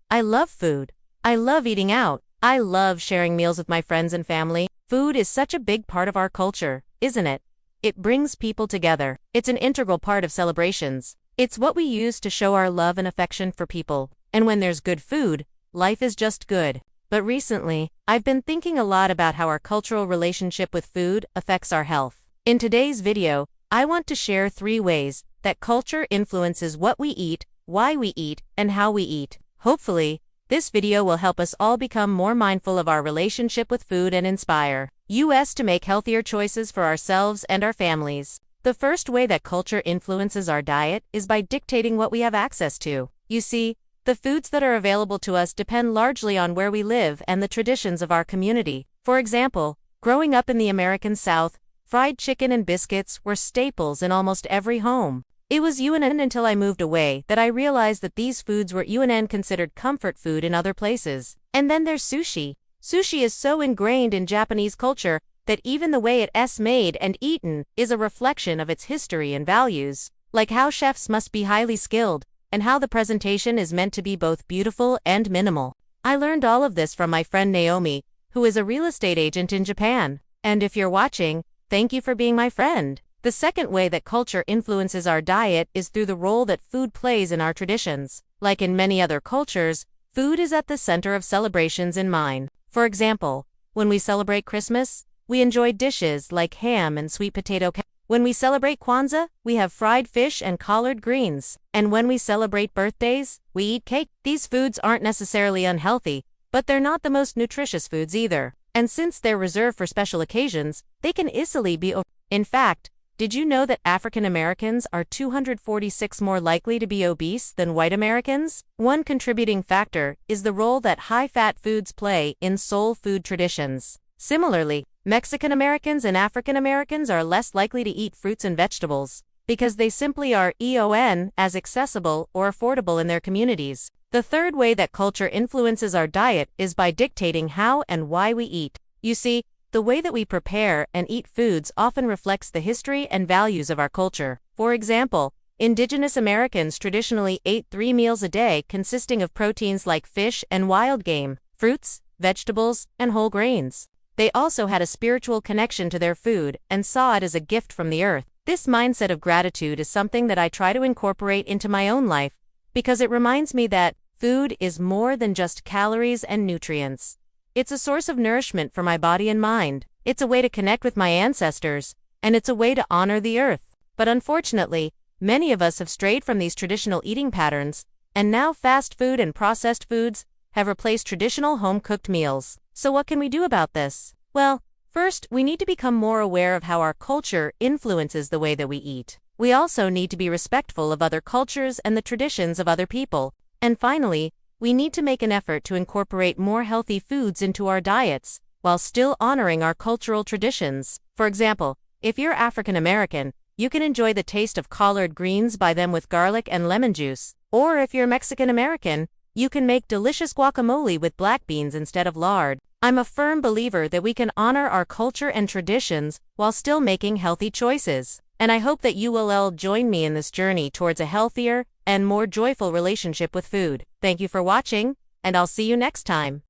I love food. I love eating out. I love sharing meals with my friends and family. Food is such a big part of our culture, isn't it? It brings people together. It's an integral part of celebrations. It's what we use to show our love and affection for people. And when there's good food, life is just good. But recently, I've been thinking a lot about how our cultural relationship with food affects our health. In today's video, I want to share 3 ways that culture influences what we eat, why we eat, and how we eat. Hopefully, this video will help us all become more mindful of our relationship with food and inspire us to make healthier choices for ourselves and our families. The first way that culture influences our diet is by dictating what we have access to. You see, the foods that are available to us depend largely on where we live and the traditions of our community. For example, growing up in the American South, fried chicken and biscuits were staples in almost every home. It was until I moved away that I realized that these foods were considered comfort food in other places. And then there's sushi. Sushi is so ingrained in Japanese culture that even the way it's made and eaten is a reflection of its history and values, like how chefs must be highly skilled, and how the presentation is meant to be both beautiful and minimal. I learned all of this from my friend Naomi, who is a real estate agent in Japan. And if you're watching, thank you for being my friend. The second way that culture influences our diet is through the role that food plays in our traditions. Like in many other cultures, food is at the center of celebrations in mind. For example, when we celebrate Christmas, we enjoy dishes like ham and sweet potato casserole. When we celebrate Kwanzaa, we have fried fish and collard greens. And when we celebrate birthdays, we eat cake. These foods aren't necessarily unhealthy, but they're not the most nutritious foods either. And since they're reserved for special occasions, they can easily be In fact, did you know that African Americans are 246 more likely to be obese than white Americans? One contributing factor is the role that high-fat foods play in soul food traditions. Similarly, Mexican Americans and African Americans are less likely to eat fruits and vegetables because they simply are as accessible or affordable in their communities. The third way that culture influences our diet is by dictating how and why we eat. You see, the way that we prepare and eat foods often reflects the history and values of our culture. For example, Indigenous Americans traditionally ate 3 meals a day consisting of proteins like fish and wild game, fruits, vegetables, and whole grains. They also had a spiritual connection to their food and saw it as a gift from the earth. This mindset of gratitude is something that I try to incorporate into my own life because it reminds me that food is more than just calories and nutrients. It's a source of nourishment for my body and mind. It's a way to connect with my ancestors, and it's a way to honor the earth. But unfortunately, many of us have strayed from these traditional eating patterns, and now fast food and processed foods have replaced traditional home-cooked meals. So what can we do about this? Well, first, we need to become more aware of how our culture influences the way that we eat. We also need to be respectful of other cultures and the traditions of other people. And finally, we need to make an effort to incorporate more healthy foods into our diets, while still honoring our cultural traditions. For example, if you're African American, you can enjoy the taste of collard greens by them with garlic and lemon juice. Or if you're Mexican American, you can make delicious guacamole with black beans instead of lard. I'm a firm believer that we can honor our culture and traditions while still making healthy choices. And I hope that you will all join me in this journey towards a healthier and more joyful relationship with food. Thank you for watching, and I'll see you next time.